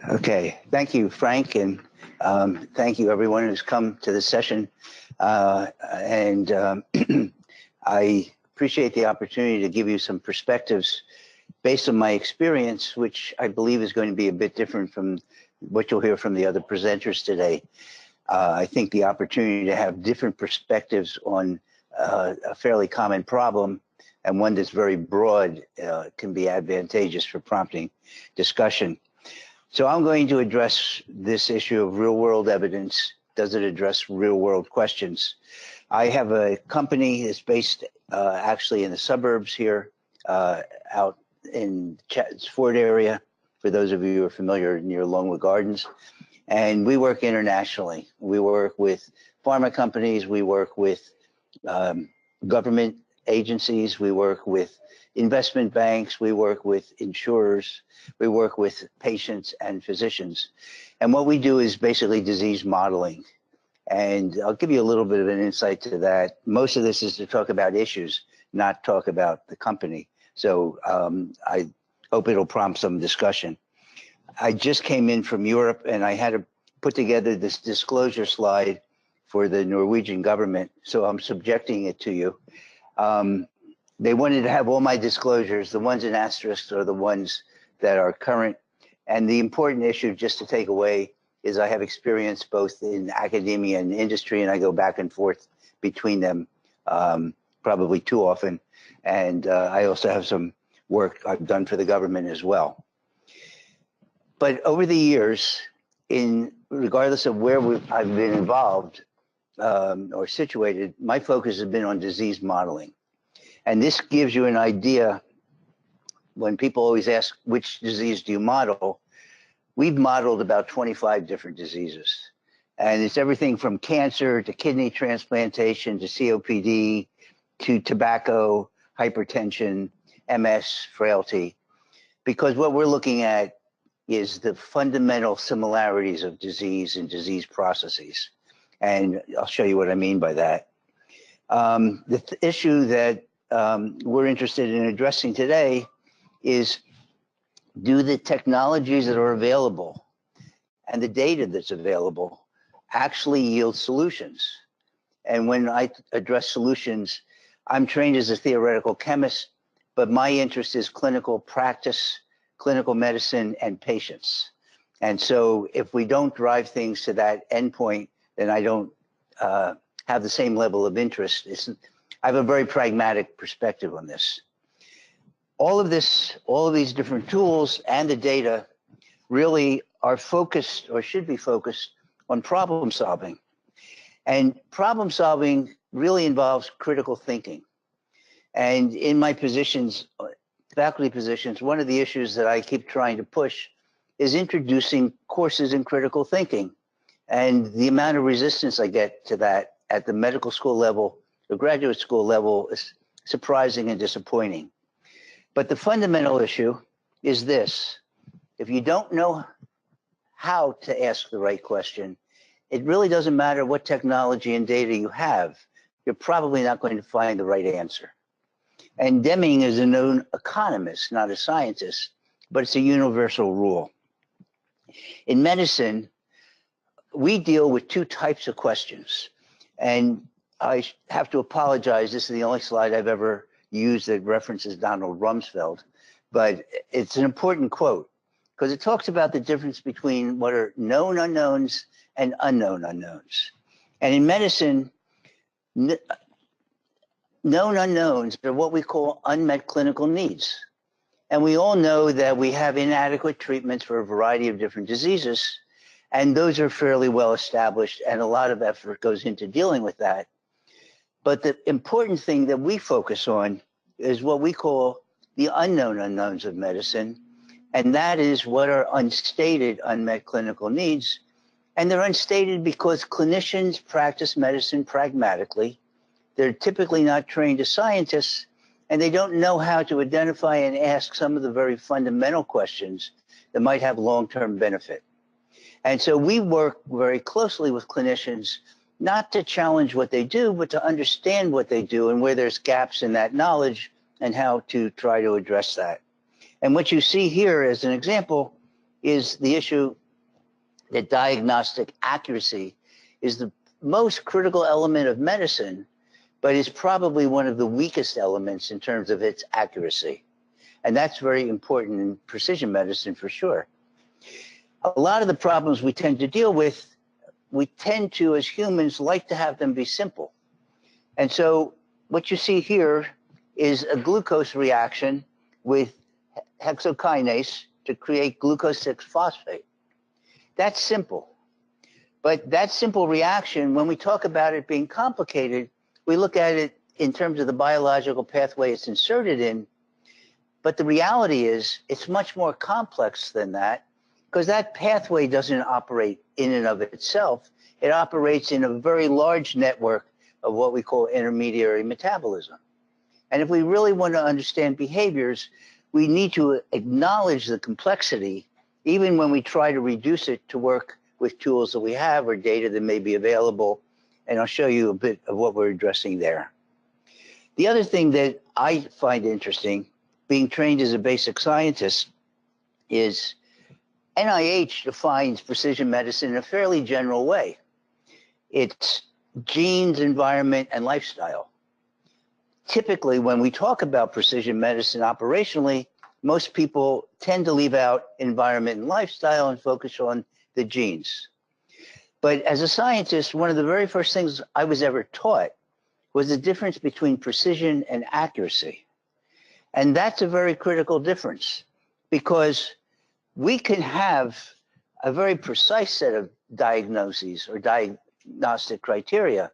Okay, thank you, Frank, and thank you everyone who's come to the session. I appreciate the opportunity to give you some perspectives based on my experience, which I believe is going to be a bit different from what you'll hear from the other presenters today. I think the opportunity to have different perspectives on a fairly common problem and one that's very broad can be advantageous for prompting discussion. So I'm going to address this issue of real-world evidence. Does it address real-world questions? I have a company that's based actually in the suburbs here, out in Ford area, for those of you who are familiar near Longwood Gardens. And we work internationally. We work with pharma companies, we work with government agencies, we work with investment banks, we work with insurers, we work with patients and physicians. And what we do is basically disease modeling. And I'll give you a little bit of an insight to that. Most of this is to talk about issues, not talk about the company. So I hope it'll prompt some discussion. I just came in from Europe and I had to put together this disclosure slide for the Norwegian government. So I'm subjecting it to you. They wanted to have all my disclosures. The ones in asterisks are the ones that are current. And the important issue, just to take away, is I have experience both in academia and industry, and I go back and forth between them probably too often. And I also have some work I've done for the government as well. But over the years, regardless of where I've been involved or situated, my focus has been on disease modeling. And this gives you an idea. When people always ask, which disease do you model? We've modeled about 25 different diseases. And it's everything from cancer to kidney transplantation to COPD to tobacco, hypertension, MS, frailty. Because what we're looking at is the fundamental similarities of disease and disease processes. And I'll show you what I mean by that. The issue that we're interested in addressing today is, do the technologies that are available and the data that's available actually yield solutions? And when I address solutions, I'm trained as a theoretical chemist, but my interest is clinical practice, clinical medicine, and patients. And so if we don't drive things to that endpoint, then I don't have the same level of interest. I have a very pragmatic perspective on this. All of these different tools and the data really are focused, or should be focused, on problem solving. And problem solving really involves critical thinking. And in my positions, faculty positions, one of the issues that I keep trying to push is introducing courses in critical thinking. And the amount of resistance I get to that at the medical school level, the graduate school level, is surprising and disappointing. But the fundamental issue is this: if you don't know how to ask the right question, it really doesn't matter what technology and data you have, you're probably not going to find the right answer. And Deming is a known economist, not a scientist, but it's a universal rule. In medicine, we deal with two types of questions. And I have to apologize, this is the only slide I've ever used that references Donald Rumsfeld, but it's an important quote because it talks about the difference between what are known unknowns and unknown unknowns. And in medicine, known unknowns are what we call unmet clinical needs. And we all know that we have inadequate treatments for a variety of different diseases, and those are fairly well established, and a lot of effort goes into dealing with that. But the important thing that we focus on is what we call the unknown unknowns of medicine. And that is what are unstated unmet clinical needs. And they're unstated because clinicians practice medicine pragmatically. They're typically not trained as scientists, and they don't know how to identify and ask some of the very fundamental questions that might have long-term benefit. And so we work very closely with clinicians, not to challenge what they do, but to understand what they do and where there's gaps in that knowledge and how to try to address that. And what you see here as an example is the issue that diagnostic accuracy is the most critical element of medicine, but is probably one of the weakest elements in terms of its accuracy. And that's very important in precision medicine for sure. A lot of the problems we tend to deal with, we tend to, as humans, like to have them be simple. And so what you see here is a glucose reaction with hexokinase to create glucose 6-phosphate. That's simple. But that simple reaction, when we talk about it being complicated, we look at it in terms of the biological pathway it's inserted in. But the reality is it's much more complex than that, because that pathway doesn't operate in and of itself. It operates in a very large network of what we call intermediary metabolism. And if we really want to understand behaviors, we need to acknowledge the complexity, even when we try to reduce it to work with tools that we have or data that may be available. And I'll show you a bit of what we're addressing there. The other thing that I find interesting, being trained as a basic scientist, is NIH defines precision medicine in a fairly general way. It's genes, environment, and lifestyle. Typically, when we talk about precision medicine operationally, most people tend to leave out environment and lifestyle and focus on the genes. But as a scientist, one of the very first things I was ever taught was the difference between precision and accuracy. And that's a very critical difference, because we can have a very precise set of diagnoses or diagnostic criteria,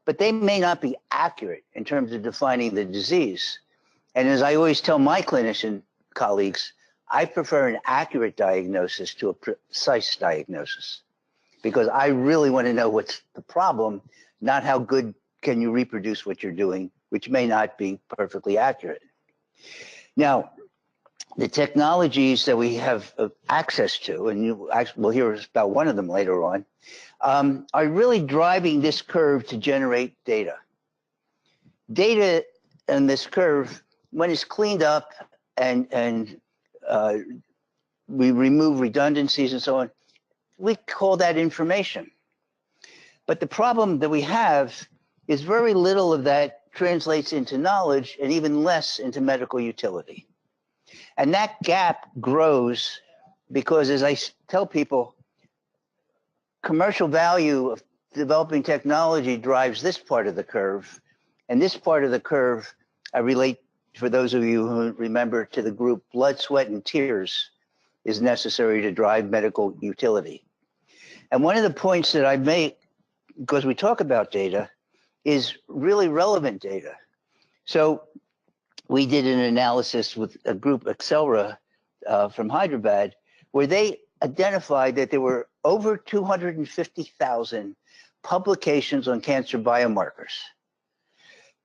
but they may not be accurate in terms of defining the disease. And as I always tell my clinician colleagues, I prefer an accurate diagnosis to a precise diagnosis, because I really want to know what's the problem, not how good can you reproduce what you're doing, which may not be perfectly accurate. Now, the technologies that we have access to, and we'll hear about one of them later on, are really driving this curve to generate data. Data in this curve, when it's cleaned up and we remove redundancies and so on, we call that information. But the problem that we have is very little of that translates into knowledge, and even less into medical utility. And that gap grows because, as I tell people, commercial value of developing technology drives this part of the curve. And this part of the curve, I relate, for those of you who remember, to the group blood, sweat, and tears is necessary to drive medical utility. And one of the points that I make, because we talk about data, is really relevant data. So we did an analysis with a group, Accelera, from Hyderabad, where they identified that there were over 250,000 publications on cancer biomarkers.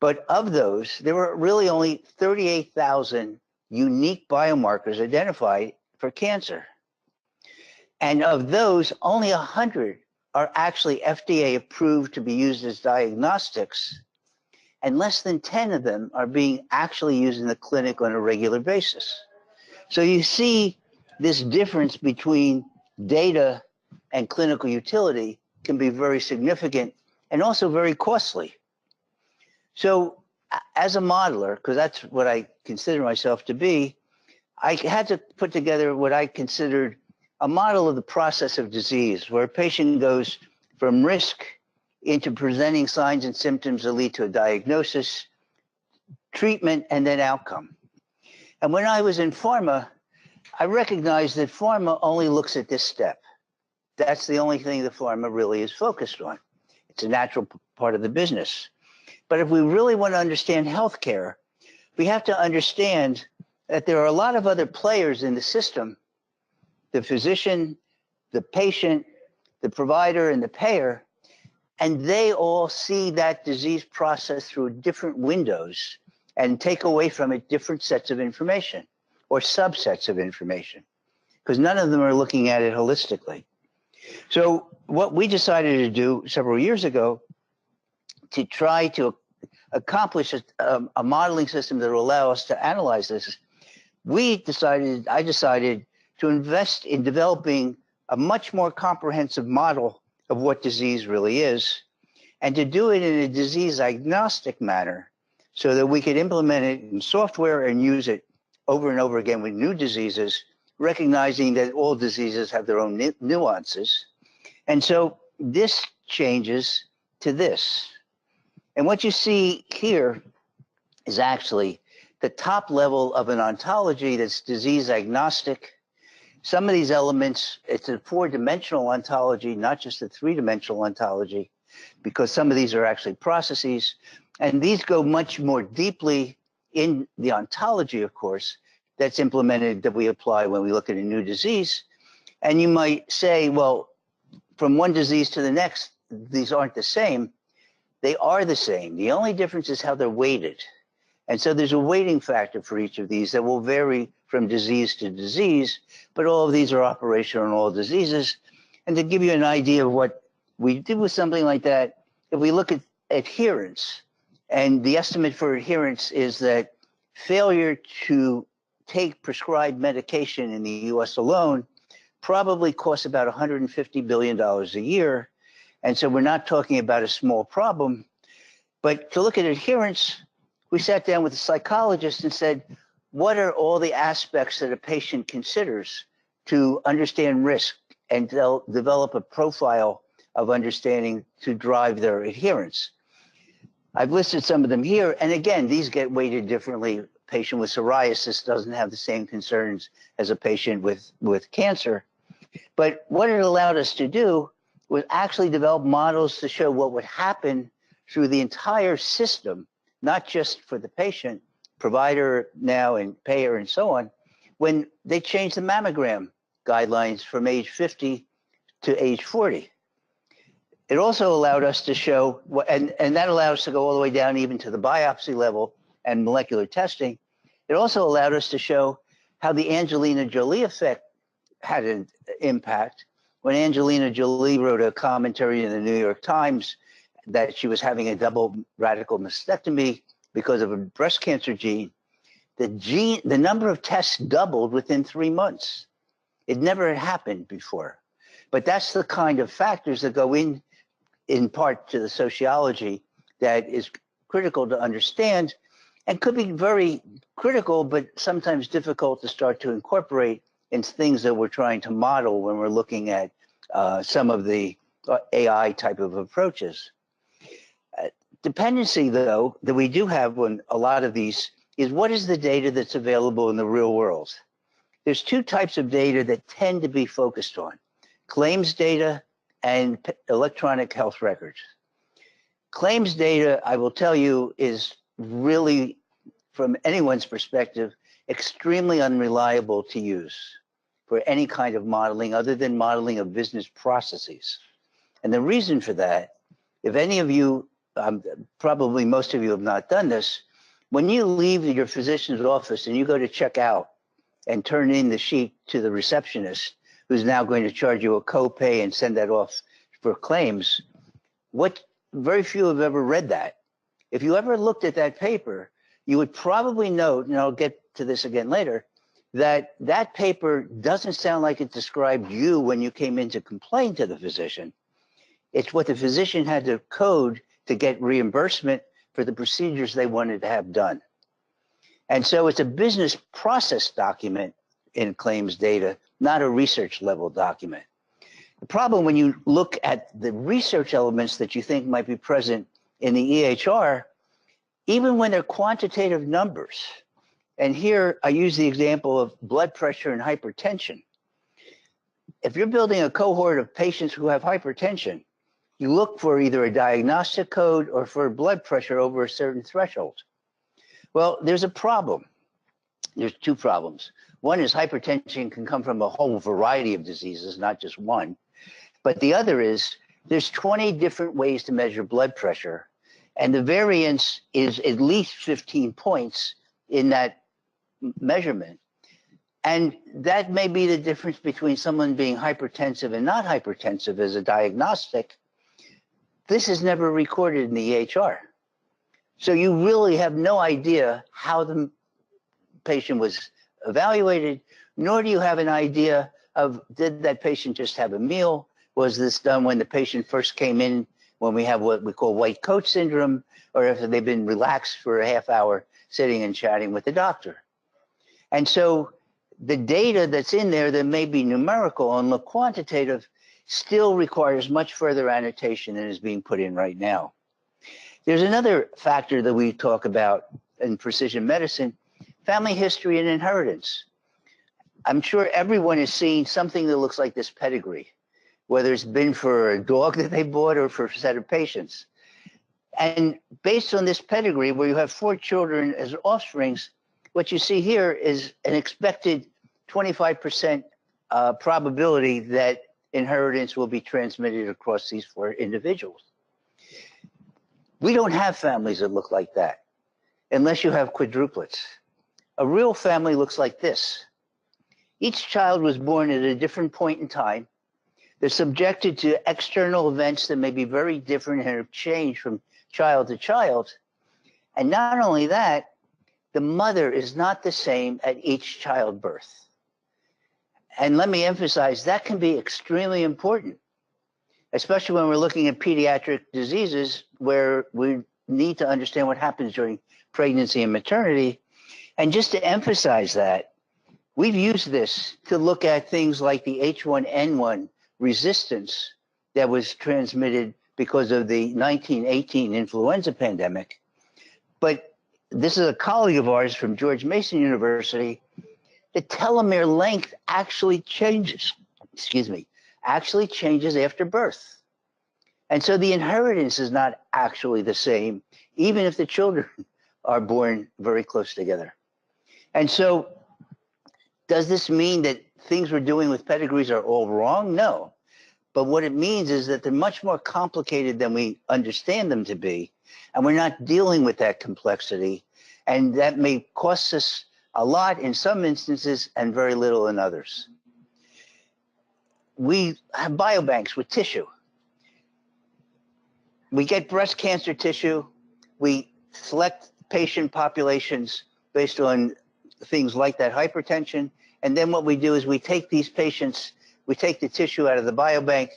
But of those, there were really only 38,000 unique biomarkers identified for cancer. And of those, only 100 are actually FDA approved to be used as diagnostics, and less than 10 of them are being actually used in the clinic on a regular basis. So you see this difference between data and clinical utility can be very significant and also very costly. So as a modeler, because that's what I consider myself to be, I had to put together what I considered a model of the process of disease, where a patient goes from risk into presenting signs and symptoms that lead to a diagnosis, treatment, and then outcome. And when I was in pharma, I recognized that pharma only looks at this step. That's the only thing that pharma really is focused on. It's a natural part of the business. But if we really want to understand healthcare, we have to understand that there are a lot of other players in the system: the physician, the patient, the provider, and the payer, and they all see that disease process through different windows and take away from it different sets of information or subsets of information, because none of them are looking at it holistically. So what we decided to do several years ago to try to accomplish a modeling system that will allow us to analyze this, I decided to invest in developing a much more comprehensive model of what disease really is, and to do it in a disease agnostic manner so that we could implement it in software and use it over and over again with new diseases, recognizing that all diseases have their own nuances. And so this changes to this. And what you see here is actually the top level of an ontology that's disease agnostic. Some of these elements, it's a 4-dimensional ontology, not just a 3-dimensional ontology, because some of these are actually processes. And these go much more deeply in the ontology, of course, that's implemented, that we apply when we look at a new disease. And you might say, well, from one disease to the next, these aren't the same. They are the same. The only difference is how they're weighted. And so there's a weighting factor for each of these that will vary from disease to disease, but all of these are operational in all diseases. And to give you an idea of what we do with something like that, if we look at adherence, and the estimate for adherence is that failure to take prescribed medication in the US alone probably costs about $150 billion a year. And so we're not talking about a small problem. But to look at adherence, we sat down with a psychologist and said, what are all the aspects that a patient considers to understand risk and develop a profile of understanding to drive their adherence? I've listed some of them here. And again, these get weighted differently. A patient with psoriasis doesn't have the same concerns as a patient with cancer. But what it allowed us to do was actually develop models to show what would happen through the entire system, not just for the patient, provider now and payer and so on, when they changed the mammogram guidelines from age 50 to age 40. It also allowed us to show, and that allowed us to go all the way down even to the biopsy level and molecular testing. It also allowed us to show how the Angelina Jolie effect had an impact. When Angelina Jolie wrote a commentary in the New York Times that she was having a double radical mastectomy because of a breast cancer gene, the number of tests doubled within 3 months. It never had happened before. But that's the kind of factors that go in part to the sociology that is critical to understand and could be very critical, but sometimes difficult to start to incorporate in things that we're trying to model when we're looking at some of the AI type of approaches. Dependency, though, that we do have on a lot of these is what is the data that's available in the real world? There's 2 types of data that tend to be focused on: claims data and electronic health records. Claims data, I will tell you, is really, from anyone's perspective, extremely unreliable to use for any kind of modeling other than modeling of business processes. And the reason for that, if any of you, probably most of you have not done this, when you leave your physician's office and you go to check out and turn in the sheet to the receptionist, who's now going to charge you a copay and send that off for claims, very few have ever read that. If you ever looked at that paper, you would probably note, and I'll get to this again later, that that paper doesn't sound like it described you when you came in to complain to the physician. It's what the physician had to code to get reimbursement for the procedures they wanted to have done. And so it's a business process document in claims data, not a research level document. The problem when you look at the research elements that you think might be present in the EHR, even when they're quantitative numbers, and here I use the example of blood pressure and hypertension. If you're building a cohort of patients who have hypertension, you look for either a diagnostic code or for blood pressure over a certain threshold. Well, there's a problem. There's 2 problems. One is hypertension can come from a whole variety of diseases, not just one. But the other is there's 20 different ways to measure blood pressure, and the variance is at least 15 points in that measurement. And that may be the difference between someone being hypertensive and not hypertensive as a diagnostic. This is never recorded in the EHR. So you really have no idea how the patient was evaluated, nor do you have an idea of, did that patient just have a meal? Was this done when the patient first came in, when we have what we call white coat syndrome, or if they've been relaxed for a half hour sitting and chatting with the doctor? And so the data that's in there that may be numerical and look quantitative still requires much further annotation than is being put in right now. There's another factor that we talk about in precision medicine, family history and inheritance. I'm sure everyone has seen something that looks like this pedigree, whether it's been for a dog that they bought or for a set of patients. And based on this pedigree, where you have 4 children as offsprings, what you see here is an expected 25% probability that inheritance will be transmitted across these 4 individuals. We don't have families that look like that unless you have quadruplets. A real family looks like this. Each child was born at a different point in time. They're subjected to external events that may be very different and have changed from child to child. And not only that, the mother is not the same at each childbirth. And let me emphasize, that can be extremely important, especially when we're looking at pediatric diseases where we need to understand what happens during pregnancy and maternity. And just to emphasize that, we've used this to look at things like the H1N1 resistance that was transmitted because of the 1918 influenza pandemic. But this is a colleague of ours from George Mason University. The telomere length actually changes, actually changes after birth. And so the inheritance is not actually the same, even if the children are born very close together. And so does this mean that things we're doing with pedigrees are all wrong? No. But what it means is that they're much more complicated than we understand them to be, and we're not dealing with that complexity. And that may cost us a lot in some instances and very little in others. We have biobanks with tissue. We get breast cancer tissue. We select patient populations based on things like that hypertension. And then what we do is we take these patients, we take the tissue out of the biobank,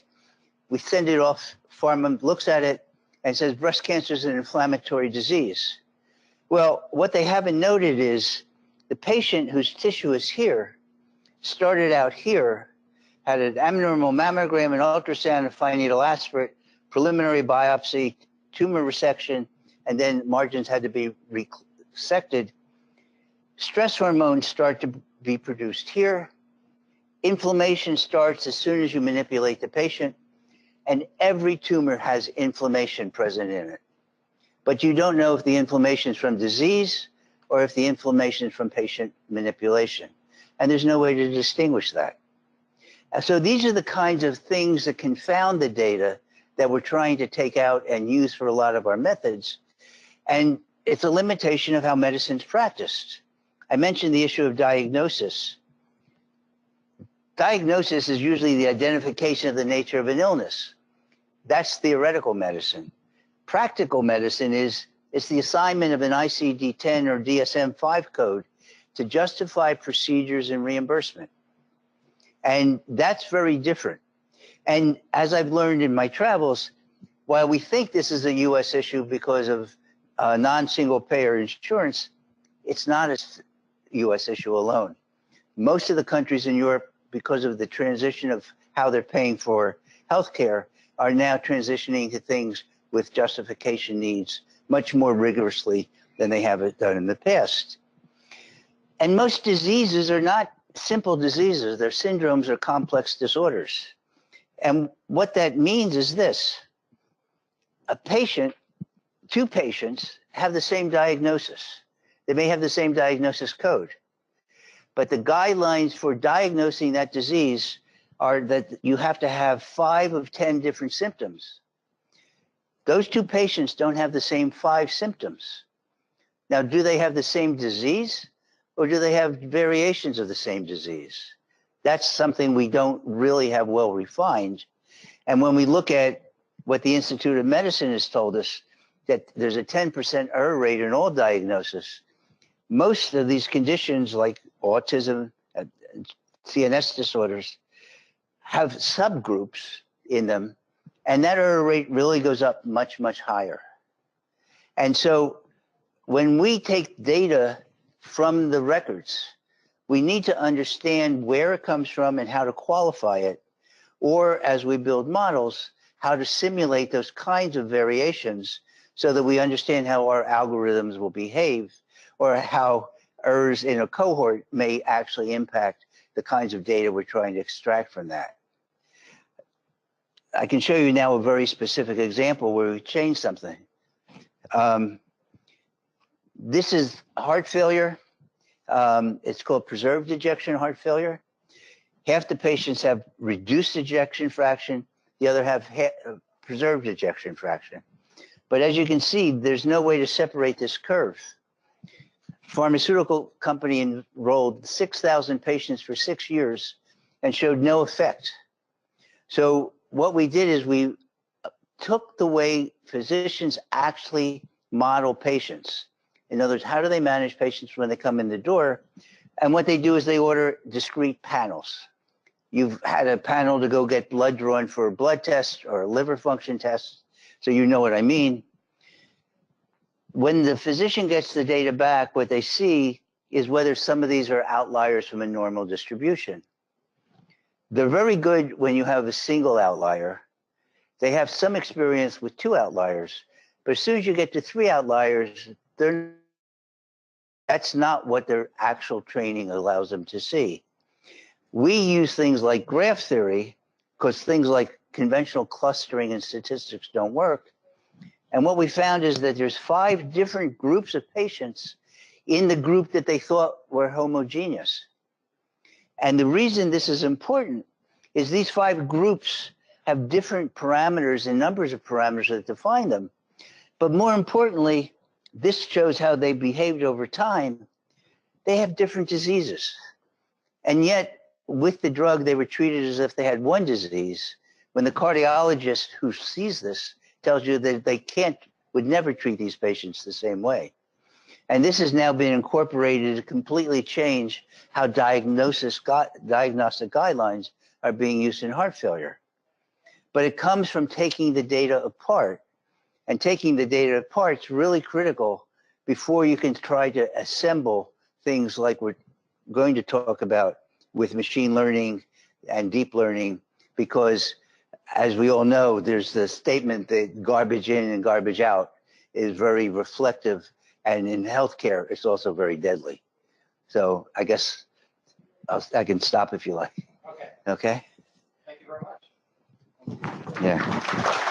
we send it off, pharma looks at it and says breast cancer is an inflammatory disease. Well, what they haven't noted is the patient whose tissue is here started out here, had an abnormal mammogram, an ultrasound, a fine needle aspirate, preliminary biopsy, tumor resection, and then margins had to be resected. Stress hormones start to be produced here. Inflammation starts as soon as you manipulate the patient, and every tumor has inflammation present in it. But you don't know if the inflammation is from disease or if the inflammation is from patient manipulation. And there's no way to distinguish that. So these are the kinds of things that confound the data that we're trying to take out and use for a lot of our methods. And it's a limitation of how medicine's practiced. I mentioned the issue of diagnosis. Diagnosis is usually the identification of the nature of an illness. That's theoretical medicine. Practical medicine is it's the assignment of an ICD-10 or DSM-5 code to justify procedures and reimbursement. And that's very different. And as I've learned in my travels, while we think this is a US issue because of non-single payer insurance, it's not a US issue alone. Most of the countries in Europe, because of the transition of how they're paying for healthcare, are now transitioning to things with justification needs much more rigorously than they have done in the past. And most diseases are not simple diseases. They're syndromes or complex disorders. And what that means is this. A patient, 2 patients have the same diagnosis. They may have the same diagnosis code. But the guidelines for diagnosing that disease are that you have to have 5 of 10 different symptoms. Those 2 patients don't have the same 5 symptoms. Now, do they have the same disease or do they have variations of the same disease? That's something we don't really have well refined. And when we look at what the Institute of Medicine has told us, that there's a 10% error rate in all diagnosis, most of these conditions like autism, CNS disorders have subgroups in them, and that error rate really goes up much, much higher. And so when we take data from the records, we need to understand where it comes from and how to qualify it, or as we build models, how to simulate those kinds of variations so that we understand how our algorithms will behave, or how errors in a cohort may actually impact the kinds of data we're trying to extract from that. I can show you now a very specific example where we changed something. This is heart failure. It's called preserved ejection heart failure. Half the patients have reduced ejection fraction, the other have preserved ejection fraction. But as you can see, there's no way to separate this curve. Pharmaceutical company enrolled 6,000 patients for 6 years and showed no effect. So what we did is we took the way physicians actually model patients. In other words, how do they manage patients when they come in the door? And what they do is they order discrete panels. You've had a panel to go get blood drawn for a blood test or a liver function test, so you know what I mean. When the physician gets the data back, what they see is whether some of these are outliers from a normal distribution. They're very good when you have a single outlier. They have some experience with 2 outliers, but as soon as you get to 3 outliers, that's not what their actual training allows them to see. We use things like graph theory because things like conventional clustering and statistics don't work. And what we found is that there's 5 different groups of patients in the group that they thought were homogeneous. And the reason this is important is these 5 groups have different parameters and numbers of parameters that define them. But more importantly, this shows how they behaved over time. They have different diseases. And yet, with the drug, they were treated as if they had one disease, when the cardiologist who sees this tells you that they would never treat these patients the same way. And this has now been incorporated to completely change how diagnostic guidelines are being used in heart failure. But it comes from taking the data apart. And taking the data apart is really critical before you can try to assemble things like we're going to talk about with machine learning and deep learning, because as we all know, there's the statement that garbage in and garbage out is very reflective, and in healthcare, it's also very deadly. So I guess I can stop if you like. Okay. Okay? Thank you very much. Yeah.